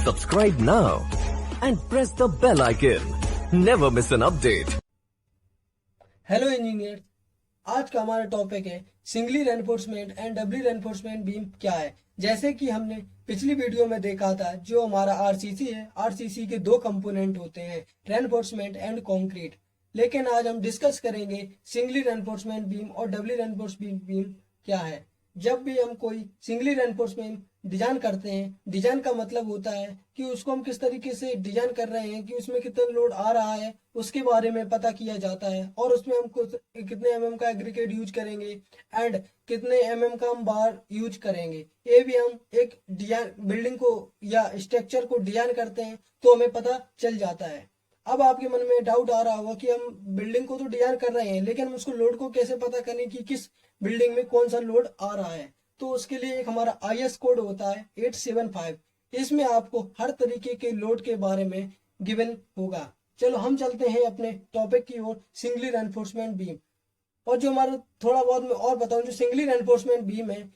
Subscribe now and press the bell icon. Never miss an update. Hello engineer, आज का हमारा topic है singly reinforcement and doubly reinforcement beam क्या है। जैसे कि हमने पिछली वीडियो में देखा था, जो हमारा आरसीसी है, आरसीसी के दो कंपोनेंट होते हैं, रेनफोर्समेंट एंड कंक्रीट। लेकिन आज हम डिस्कस करेंगे सिंगली रेनफोर्समेंट बीम और डबली रेनफोर्समेंट बीम क्या है। जब भी हम कोई सिंगली रेनफोर्समेंट डिजाइन करते हैं, डिजाइन का मतलब होता है कि उसको हम किस तरीके से डिजाइन कर रहे हैं, कि उसमें कितना लोड आ रहा है उसके बारे में पता किया जाता है, और उसमें हम कितने एमएम का एग्रीगेट यूज करेंगे एंड कितने एमएम का हम बार यूज करेंगे। ये भी हम एक डिजाइन बिल्डिंग को या स्ट्रक्चर को डिजाइन करते हैं तो हमें पता चल जाता है। अब आपके मन में डाउट आ रहा होगा कि हम बिल्डिंग को तो डिजाइन कर रहे हैं, लेकिन हम उसको लोड को कैसे पता करें कि किस बिल्डिंग में कौन सा लोड आ रहा है। तो उसके लिए एक हमारा आईएस कोड होता है 875। इसमें आपको हर तरीके के लोड के बारे में गिवन होगा। चलो हम चलते हैं अपने टॉपिक की ओर, सिंगली रेनफोर्समेंट बीम। और जो हमारा थोड़ा बहुत मैं और बताऊं, जो सिंगली रेनफोर्समेंट बीम है,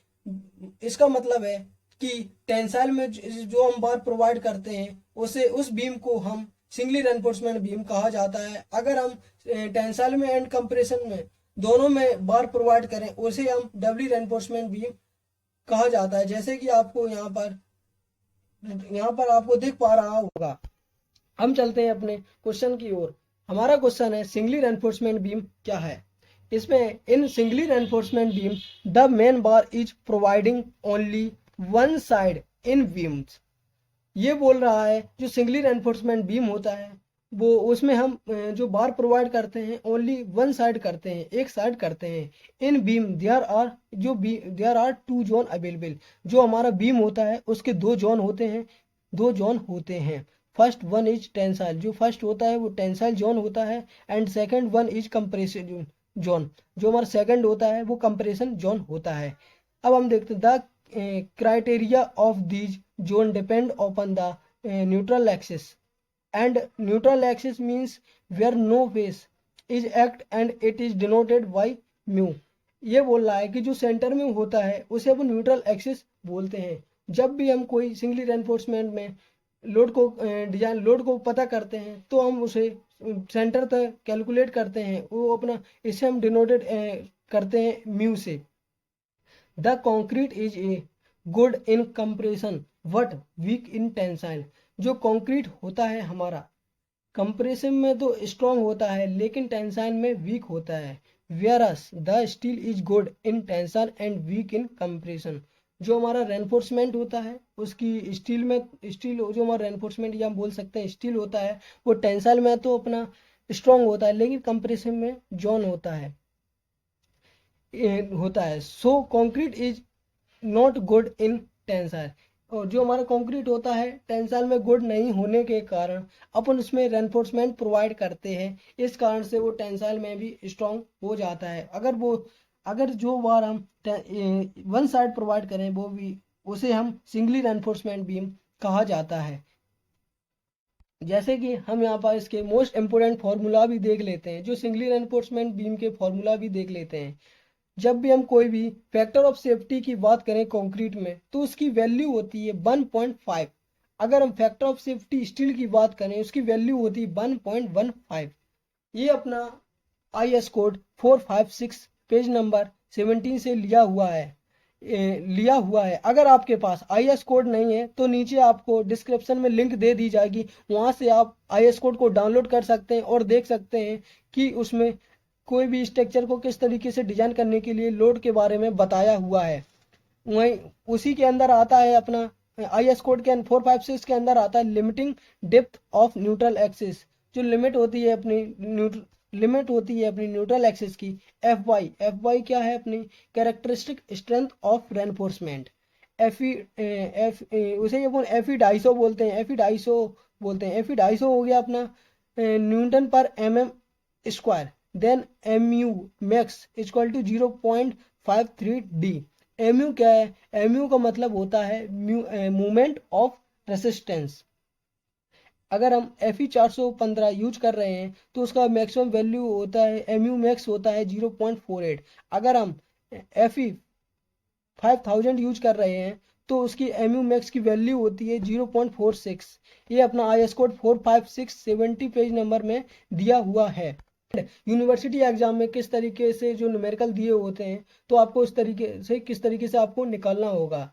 इसका मतलब है कि टेंसाइल में जो हम बार प्रोवाइड करते हैं उसे उस बीम को हम सिंगली रेनफोर्समेंट बीम कहा जाता है। अगर हम टेंसाइल में एंड कंप्रेशन में दोनों में बार प्रोवाइड करें उसे हम डबली रेनफोर्समेंट बीम कहा जाता है। जैसे कि आपको यहाँ पर आपको दिख पा रहा होगा। हम चलते हैं अपने क्वेश्चन की ओर। हमारा क्वेश्चन है सिंगली रेनफोर्समेंट बीम क्या है। इसमें in singly reinforcement beam the main bar is providing only one side in beams. ये बोल रहा है जो सिंगली रेनफोर्समेंट बीम होता है वो उसमें हम जो बार प्रोवाइड करते हैं ओनली वन साइड करते हैं, एक साइड करते हैं। In beam there are two zone available. जो हमारा बीम होता है उसके दो जोन होते हैं। फर्स्ट वन इज टेंसाइल, जो फर्स्ट होता है वो टेंसाइल जोन होता है, and second one is compression zone, जो हमारा सेकंड होता है वो कंप्रेशन जोन होता है। अब हम देखते हैं the criteria of these zone depend upon the neutral axis, and neutral axis means where no face is act and it is denoted by mu। ये बोल रहा है कि जो सेंटर में होता है उसे अपन न्यूट्रल एक्सिस बोलते हैं। जब भी हम कोई सिंगली रेनफोर्समेंट में लोड को पता करते हैं तो हम उसे सेंटर तक कैलकुलेट करते हैं, वो अपना इसे हम डिनोटेड करते हैं म्यू से। The concrete is a good in compression but weak in tensile. जो कंक्रीट होता है हमारा कंप्रेशन में तो स्ट्रॉन्ग होता है लेकिन टेंसाइल में वीक होता है। Whereas the steel is good in tensile and weak in compression. जो हमारा रेनफोर्समेंट होता है उसकी स्टील जो हमारा रेनफोर्समेंट या हम बोल सकते हैं स्टील होता है, वो टेंसाइल में तो अपना स्ट्रॉन्ग होता है लेकिन कंप्रेशन में जॉन होता है। So concrete is not good in tensile. और जो हमारा कंक्रीट होता है टेंसाइल में गुड नहीं होने के कारण अपन उसमें रेनफोर्समेंट प्रोवाइड करते हैं, इस कारण से वो टेंसाइल में भी स्ट्रॉन्ग हो जाता है। अगर जो बार हम वन साइड प्रोवाइड करें वो भी उसे हम सिंगली रेनफोर्समेंट बीम कहा जाता है। जैसे कि हम यहाँ पर इसके मोस्ट इंपोर्टेंट फॉर्मूला भी देख लेते हैं, जो सिंगली रेनफोर्समेंट बीम के फॉर्मूला भी देख लेते हैं। जब भी हम कोई भी फैक्टर ऑफ सेफ्टी की बात करें कंक्रीट में तो उसकी वैल्यू होती है 1.5। अगर हम फैक्टर ऑफ सेफ्टी स्टील की बात करें उसकी वैल्यू होती है 1.15। ये अपना आईएस कोड 456 पेज नंबर 17 से लिया हुआ है। अगर आपके पास आईएस कोड नहीं है तो नीचे आपको डिस्क्रिप्शन में लिंक दे दी जाएगी, वहां से आप आईएस कोड को डाउनलोड कर सकते हैं और देख सकते हैं कि उसमें कोई भी स्ट्रक्चर को किस तरीके से डिजाइन करने के लिए लोड के बारे में बताया हुआ है। वहीं उसी के अंदर आता है अपना आईएस कोड के 456 के अंदर आता है limiting depth of neutral axis. जो लिमिट होती है अपनी न्यूट्रल एक्सिस की, एफ वाई क्या है, अपनी कैरेक्टरिस्टिक स्ट्रेंथ ऑफ रेनफोर्समेंट। उसे अपन एफई 250 बोलते हैं। एफई 250 हो गया अपना newton per mm square. Then mu max equal to 0.53 d। mu क्या है? mu का मतलब होता है मूवमेंट ऑफ रेसिस्टेंस। अगर हम Fe 415 यूज कर रहे हैं तो उसका मैक्सिमम वैल्यू होता है mu max होता है 0.48। अगर हम Fe 5000 यूज कर रहे हैं तो उसकी एमयू मैक्स की वैल्यू होती है 0.46। ये अपना IS कोड 45670 पेज नंबर में दिया हुआ है। यूनिवर्सिटी एग्जाम में किस तरीके से जो न्यूमेरिकल दिए होते हैं, तो आपको इस तरीके से किस तरीके से आपको निकालना होगा,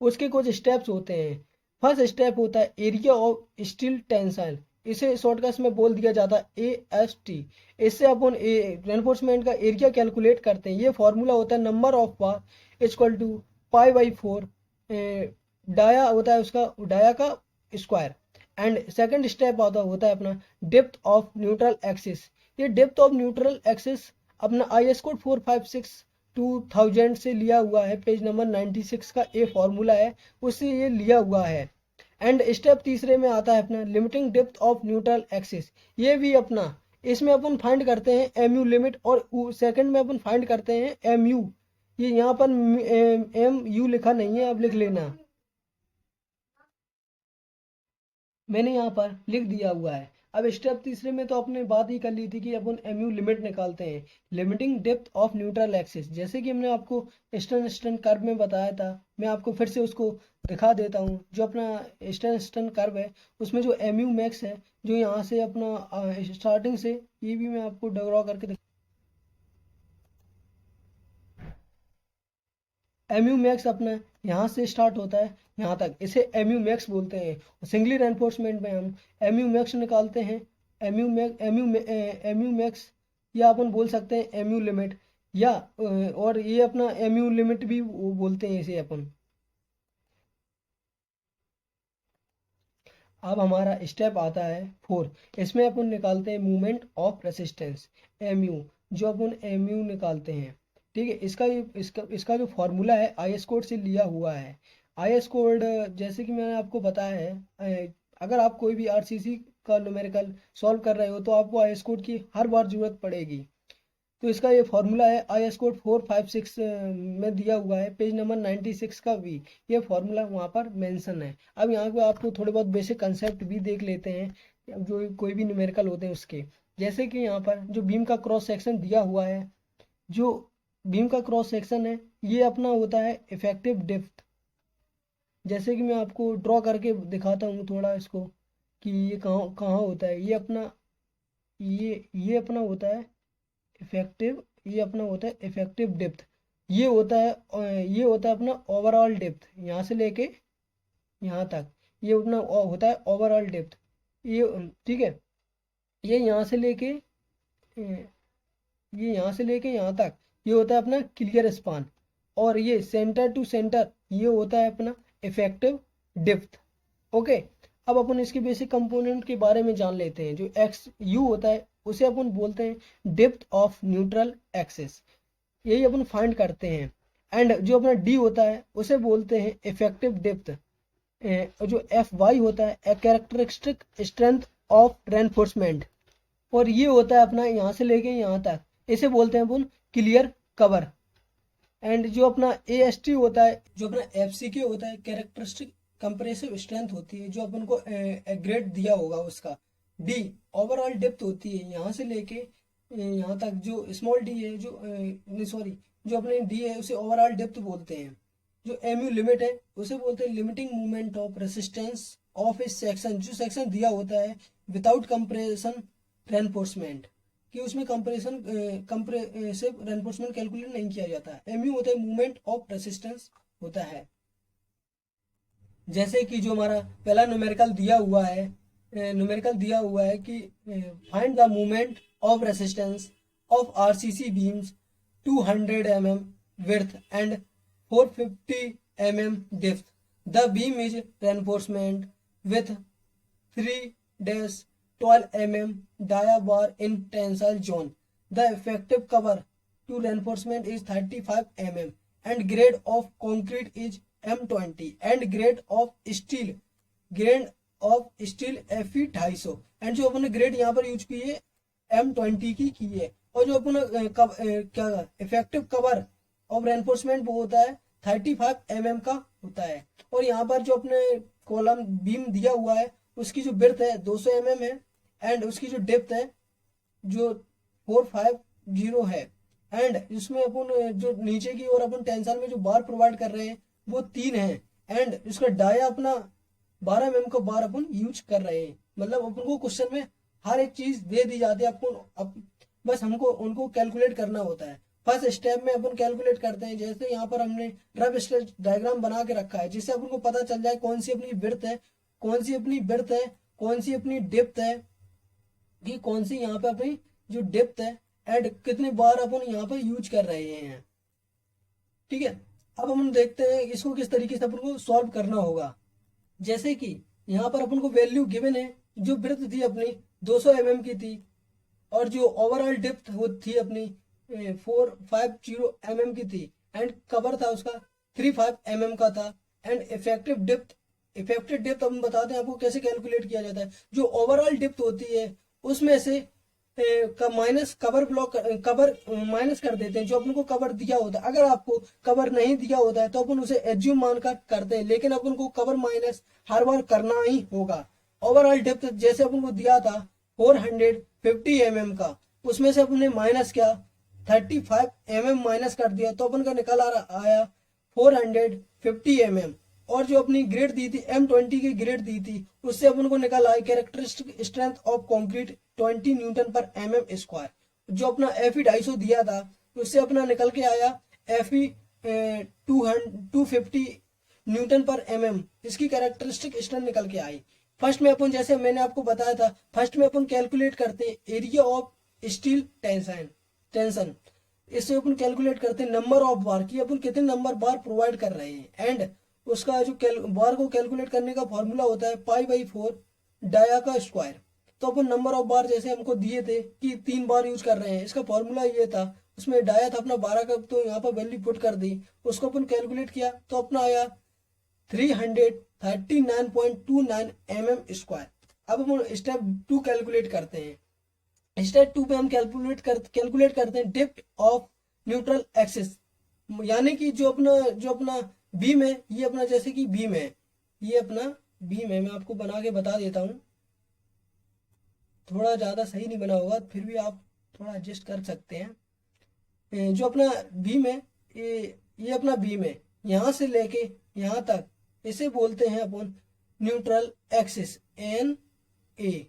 उसके कुछ स्टेप्स होते हैं। फर्स्ट स्टेप होता है एरिया ऑफ स्टील टेंसाइल, इसे शॉर्टकट में बोल दिया जाता है AST। इससे अपन रेनफोर्समेंट का एरिया कैलकुलेट करते हैं। ये फॉर्मूला होता है number of bar equal to π/4 dia होता है उसका, डाया का स्क्वायर। एंड सेकंड स्टेप होता है अपना डेप्थ ऑफ न्यूट्रल एक्सिस। ये डेप्थ ऑफ न्यूट्रल एक्सिस अपना IS कोड 4562000 से लिया हुआ है, पेज नंबर 96 का ये फॉर्मूला है, उससे ये लिया हुआ है। एंड स्टेप तीसरे में आता है अपना limiting depth of neutral axis. ये भी अपना इसमें अपन फाइंड करते हैं MU लिमिट, और सेकंड में अपन फाइंड करते हैं MU। ये यहाँ पर MU लिखा नहीं है, अब लिख लेना, मैंने यहाँ पर लिख दिया हुआ है। अब स्टेप तीसरे में तो आपने बात ही कर ली थी कि अपन MU लिमिट निकालते हैं, limiting depth of neutral axis. जैसे कि हमने आपको ईस्टर्न कर्व में बताया था, मैं आपको फिर से उसको दिखा देता हूँ। जो अपना ईस्टर्न कर्व है उसमें जो MU मैक्स है, जो यहाँ से अपना स्टार्टिंग से, ये भी मैं आपको ड्रॉ करके MU मैक्स अपना यहाँ से स्टार्ट होता है यहाँ तक, इसे MU मैक्स बोलते हैं। सिंगली रेनफोर्समेंट में हम MU मैक्स निकालते हैं, MU मैक्स, या अपन बोल सकते हैं MU लिमिट, या और ये अपना MU लिमिट भी बोलते हैं इसे अपन। अब हमारा स्टेप आता है 4, इसमें अपन निकालते हैं मूवमेंट ऑफ रेसिस्टेंस MU, जो अपन MU निकालते हैं। ठीक है, इसका जो फॉर्मूला है IS कोड से लिया हुआ है। IS कोड जैसे कि मैंने आपको बताया है, अगर आप कोई भी RCC का न्यूमेरिकल सॉल्व कर रहे हो तो आपको IS कोड की हर बार ज़रूरत पड़ेगी। तो इसका ये फॉर्मूला है IS कोड 456 में दिया हुआ है, पेज नंबर 96 का भी ये फॉर्मूला वहाँ पर मेंशन है। अब यहाँ पे आपको थोड़े बहुत बेसिक कंसेप्ट भी देख लेते हैं जो कोई भी न्यूमेरिकल होते हैं उसके। जैसे कि यहाँ पर जो बीम का क्रॉस सेक्शन दिया हुआ है, जो बीम का क्रॉस सेक्शन है, ये अपना होता है इफेक्टिव डेप्थ। जैसे कि मैं आपको ड्रॉ करके दिखाता हूँ थोड़ा इसको, कि ये कहाँ कहाँ होता है। ये अपना होता है इफेक्टिव, ये अपना होता है इफेक्टिव डेप्थ। ये होता है अपना ओवरऑल डेप्थ, यहाँ से लेके यहाँ तक ये अपना होता है ओवरऑल डेप्थ। ये ठीक है, ये यहाँ से लेके यहाँ तक ये होता है अपना क्लियर स्पान। और ये सेंटर टू सेंटर ये होता है अपना इफेक्टिव डेप्थ। ओके, अब अपन इसके बेसिक कंपोनेंट के बारे में जान लेते हैं। जो XU होता है उसे अपन बोलते हैं डेप्थ ऑफ न्यूट्रल एक्सिस, यही अपन फाइंड करते हैं। एंड जो अपना D होता है उसे बोलते हैं इफेक्टिव डेप्थ। जो FY होता है कैरेक्टरिस्टिक स्ट्रेंथ ऑफ रेनफोर्समेंट, और ये होता है अपना यहाँ से लेके यहाँ तक, इसे बोलते हैं अपन क्लियर कवर। एंड जो अपना AST होता है, जो अपना FCK होता है कैरेक्टरिस्टिक कंप्रेसिव स्ट्रेंथ होती है, जो अपन को ग्रेड दिया होगा उसका। D ओवरऑल डेप्थ होती है यहाँ से लेके यहाँ तक, जो स्मॉल d है, जो नहीं सॉरी, जो अपने D है उसे ओवरऑल डेप्थ बोलते हैं। जो MU लिमिट है उसे बोलते हैं limiting movement of resistance of A section, जो सेक्शन दिया होता है विदाउट कंप्रेशन रेनफोर्समेंट, कि उसमें कंप्रेसिव रेनफोर्समेंट कैलकुलेट नहीं किया जाता है। MU होता है मूवमेंट ऑफ रेसिस्टेंस होता है। जैसे कि जो हमारा पहला न्यूमेरिकल दिया हुआ है, कि find the movement of resistance of RCC beams 200 mm width and 450 mm depth. The beam is reinforcement with 3-12 mm dia bar in tensile zone. The effective cover to reinforcement is 35 mm and grade of concrete is M20 and grade of steel FE 250। And जो अपने grade यहाँ पर use की है M20 की है। और जो अपना क्या इफेक्टिव कवर ऑफ रेनफोर्समेंट वो होता है 35 mm का होता है। और यहाँ पर जो अपने कॉलम बीम दिया हुआ है उसकी जो बिर्थ है 200 mm है, एंड उसकी जो डेप्थ है जो 450 है। एंड इसमें अपन जो नीचे की ओर अपन टेंशन में जो बार प्रोवाइड कर रहे हैं वो 3 है। एंड इसका डाया अपना 12 mm का बार अपन यूज कर रहे हैं। मतलब अपन को क्वेश्चन में हर एक चीज दे दी जाती है, बस हमको उनको कैलकुलेट करना होता है। फर्स्ट स्टेप में अपन कैलकुलेट करते हैं, जैसे यहाँ पर हमने रफ स्केच डायग्राम बना के रखा है जिससे अपन को पता चल जाए कौन सी अपनी विड्थ है, कौन सी अपनी विड्थ है, कौन सी अपनी डेप्थ है, कि कौन सी यहाँ पे अपनी जो डेप्थ है एंड कितनी बार अपन यहाँ पर यूज कर रहे हैं। ठीक है, अब हम देखते हैं इसको किस तरीके से अपन को सॉल्व करना होगा। जैसे कि यहाँ पर अपन को वैल्यू गिवन है, जो विड्थ थी अपनी 200 mm की थी और जो ओवरऑल डेप्थ वो थी अपनी 450 mm की थी एंड कवर था उसका 35 mm का था। एंड इफेक्टिव डेप्थ हम बताते हैं आपको कैसे कैलकुलेट किया जाता है। जो ओवरऑल डेप्थ होती है उसमें से माइनस कवर माइनस कर देते हैं जो अपन को कवर दिया होता है। अगर आपको कवर नहीं दिया होता है तो अपन उसे एज्यूम मानकर करते हैं, लेकिन अपन को कवर माइनस हर बार करना ही होगा। ओवरऑल डेप्थ जैसे अपन को दिया था 450 mm का, उसमें से अपने माइनस क्या 35 mm माइनस कर दिया तो अपन का निकल आया 450 mm। और जो अपनी ग्रेड दी थी M20 की ग्रेड दी थी उससे अपन को निकल आया characteristic strength of concrete 20 Newton पर mm स्क्वायर। जो अपना Fe 250 दिया था उससे अपना निकल के आया Fe 250 न्यूटन पर mm, इसकी कैरेक्टरिस्टिक स्ट्रेंथ निकल के आई। फर्स्ट में अपन जैसे मैंने आपको बताया था, फर्स्ट में अपन कैलकुलेट करते हैं एरिया ऑफ स्टील टेंशन। इससे अपन कैलकुलेट करते हैं नंबर ऑफ बार की अपन कितने नंबर बार प्रोवाइड कर रहे हैं। एंड उसका जो बार को कैलकुलेट करने का फॉर्मूला होता है π/4 डाया का स्क्वायर। तो अपन नंबर ऑफ बार जैसे हमको दिए थे कि 3 बार यूज कर रहे हैं, इसका फॉर्मूला ये था, उसमें डाया था अपना 12 का, तो यहाँ पर वैल्यू पुट कर दी, उसको अपन कैलकुलेट किया तो अपना आया 339.29 mm स्क्वायर। अब हम स्टेप 2 कैलकुलेट करते हैं। स्टेप 2 पे हम कैलकुलेट करते हैं डेप्थ ऑफ न्यूट्रल एक्सिस, यानी कि जो अपना बीम है, ये अपना जैसे कि बीम है, ये अपना बीम है, मैं आपको बना के बता देता हूँ, थोड़ा ज़्यादा सही नहीं बना होगा फिर भी आप थोड़ा एडजस्ट कर सकते हैं। जो अपना बीम है ये अपना बीम है, यहाँ से लेके यहाँ तक इसे बोलते हैं अपन न्यूट्रल एक्सिस एन ए।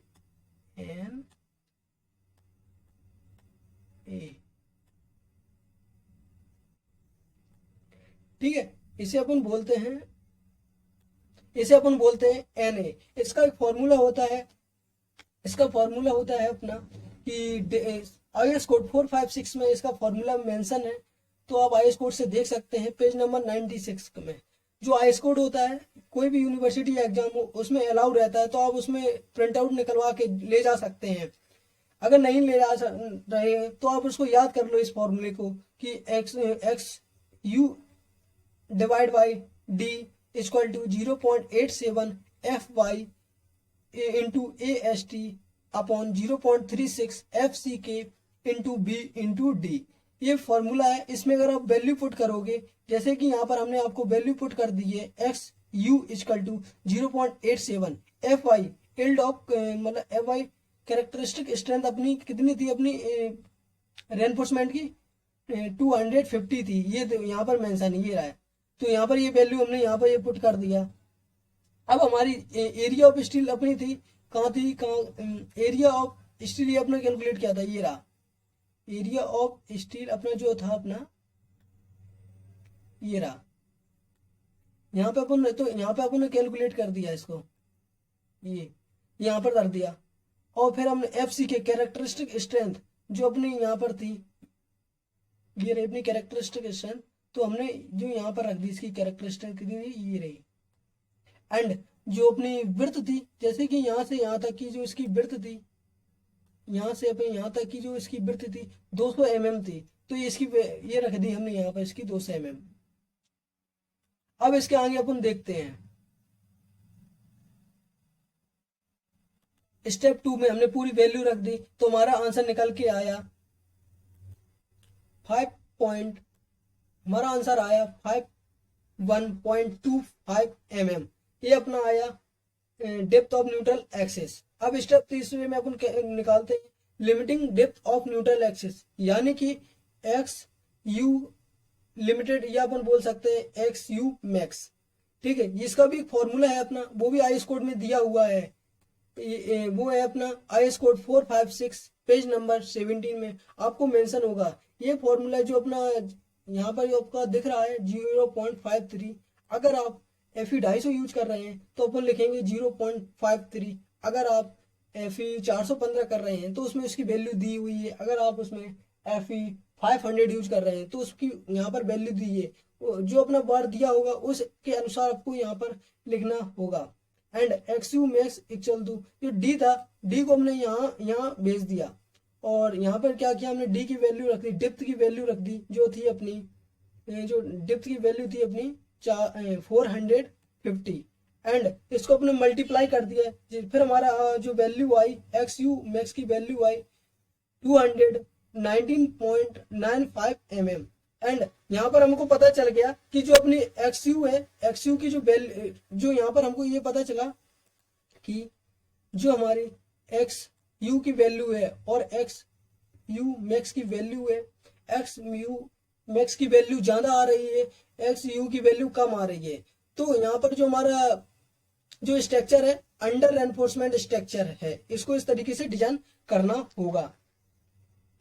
ठीक है, इसे अपन बोलते हैं एन ए। इसका एक फॉर्मूला होता है, अपना कि IS कोड 456 में इसका फॉर्मूला मेंशन है, तो आप IS कोड से देख सकते हैं पेज नंबर 96 में। जो IS कोड होता है कोई भी यूनिवर्सिटी एग्जाम हो उसमें अलाउ रहता है, तो आप उसमें प्रिंट आउट निकलवा के ले जा सकते हैं। अगर नहीं ले जा रहे हैं तो आप उसको याद कर लो इस फॉर्मूले को कि X U divide by D equal to 0.87 FY into AST upon 0.36 FCK into B into D. ये फॉर्मूला है, इसमें अगर आप वैल्यू पुट करोगे, जैसे कि यहाँ पर हमने आपको वैल्यू पुट कर दी है X U equal to 0.87 FY yield of मतलब FY कैरेक्टरिस्टिक स्ट्रेंथ अपनी कितनी थी, अपनी रेनफोर्समेंट की 250 थी, ये यहाँ पर मेंशन ये रहा है। तो यहाँ पर ये वैल्यू हमने यहाँ पर ये पुट कर दिया। अब हमारी एरिया ऑफ स्टील अपनी थी, एरिया ऑफ स्टील ये अपना कैलकुलेट किया था, ये रहा एरिया ऑफ स्टील अपना जो था अपना ये रहा। यहाँ पे अपन ने कैलकुलेट कर दिया इसको, ये यहाँ पर कर दिया। और फिर हमने FC के कैरेक्टरिस्टिक स्ट्रेंथ जो अपनी यहाँ पर थी, ये रही अपनी कैरेक्टरिस्टिक स्ट्रेंथ, तो हमने जो यहाँ पर रख दी इसकी कैरेक्टरिस्टिक कितनी थी, ये रही। एंड जो अपनी विड्थ थी, जैसे कि यहाँ से यहाँ तक की जो इसकी विड्थ थी, यहाँ से अपने यहाँ तक की जो इसकी विड्थ थी 200 mm थी, तो इसकी ये रख दी हमने यहाँ पर इसकी 200 mm। अब इसके आगे अपन देखते हैं स्टेप 2 में हमने पूरी वैल्यू रख दी, तो हमारा आंसर निकल के आया 51.25 mm। ये अपना आया डेप्थ ऑफ न्यूट्रल एक्सिस। अब स्टेप 3 में अपन निकालते हैं limiting depth of neutral axis, यानी कि एक्स यू लिमिटेड, या अपन बोल सकते हैं एक्स यू मैक्स। ठीक है, इसका भी एक फॉर्मूला है अपना, वो भी आईएस कोड में दिया हुआ है। वो है अपना आईएस कोड 456 पेज नंबर 17 में आपको मेंशन होगा। ये फॉर्मूला जो अपना यहाँ पर जो आपका दिख रहा है 0.53, अगर आप FE 250 यूज कर रहे हैं तो अपन लिखेंगे 0.53। अगर आप FE 415 कर रहे हैं तो उसमें उसकी वैल्यू दी हुई है। अगर आप उसमें FE 500 यूज कर रहे हैं तो उसकी यहाँ पर वैल्यू दी है। जो अपना बार दिया होगा उसके अनुसार आपको यहाँ पर लिखना होगा। And X U max equal to जो डी था, डी को हमने यहाँ भेज दिया, और यहाँ पर क्या किया हमने, डी की वैल्यू रख दी, डेप्थ की वैल्यू रख दी जो थी अपनी, जो डेप्थ की वैल्यू थी अपनी 450, एंड इसको अपने मल्टीप्लाई कर दिया। फिर हमारा जो वैल्यू आई एक्स यू मैक्स की वैल्यू आई 219.95 mm। एंड यहाँ पर हमको पता चल गया कि जो अपनी एक्स यू है, एक्स यू की जो वैल्यू, जो यहाँ पर हमको ये पता चला कि जो हमारी एक्स यू की वैल्यू है और एक्स यू मैक्स की वैल्यू है, एक्स यू मैक्स की वैल्यू ज्यादा आ रही है, एक्स यू की वैल्यू कम आ रही है। तो यहाँ पर जो हमारा जो स्ट्रक्चर है अंडर एनफोर्समेंट स्ट्रक्चर है, इसको इस तरीके से डिजाइन करना होगा।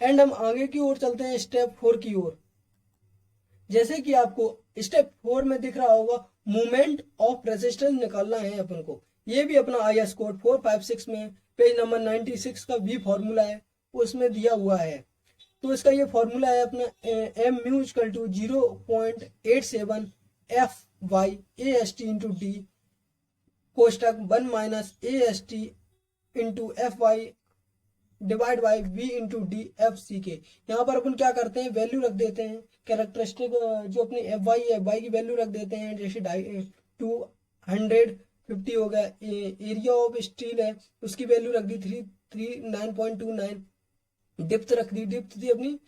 एंड हम आगे की ओर चलते हैं स्टेप 4 की ओर। जैसे कि आपको स्टेप 4 में दिख रहा होगा मूवमेंट ऑफ रेजिस्टेंस निकालना है अपन को। ये भी अपना आईएस कोड 456 में पेज नंबर 96 का भी फॉर्मूला है, उसमें दिया हुआ है। तो इसका ये फॉर्मूला है अपना M mu equal to 0.87 F Y A S T into D कोष्टक 1 minus A S T into F Y divide by V into D F C के। यहाँ पर अपन क्या करते हैं, वैल्यू रख देते हैं, कैरेक्टरिस्टिक जो अपनी एफ वाई है, वाई की वैल्यू रख देते हैं, जैसे 250 हो गया। एरिया ऑफ स्टील है उसकी वैल्यू रख दी 339.29, डिप्थ रख दी, डिप्थ थी अपनी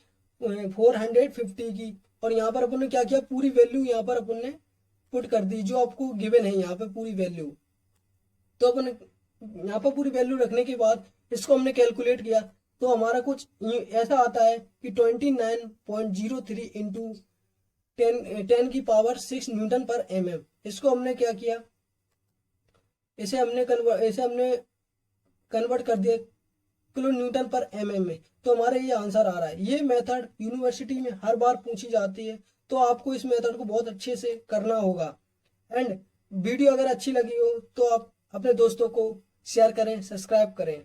450 की, और यहाँ पर अपन ने क्या किया, पूरी वैल्यू यहाँ पर अपन ने पुट कर दी जो आपको गिवन है यहाँ पे पूरी वैल्यू। तो अपन यहाँ पर पूरी वैल्यू रखने के बाद इसको हमने कैलकुलेट किया तो हमारा कुछ ऐसा आता है कि 29.03 इंटू 10 की पावर 6 न्यूटन पर mm। इसको हमने क्या किया, इसे हमने कन्वर्ट कर दिया किलो न्यूटन पर mm में। तो हमारे ये आंसर आ रहा है। ये मेथड यूनिवर्सिटी में हर बार पूछी जाती है, तो आपको इस मेथड को बहुत अच्छे से करना होगा। एंड वीडियो अगर अच्छी लगी हो तो आप अपने दोस्तों को शेयर करें, सब्सक्राइब करें।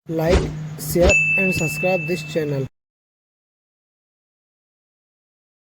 Like, share and subscribe this channel.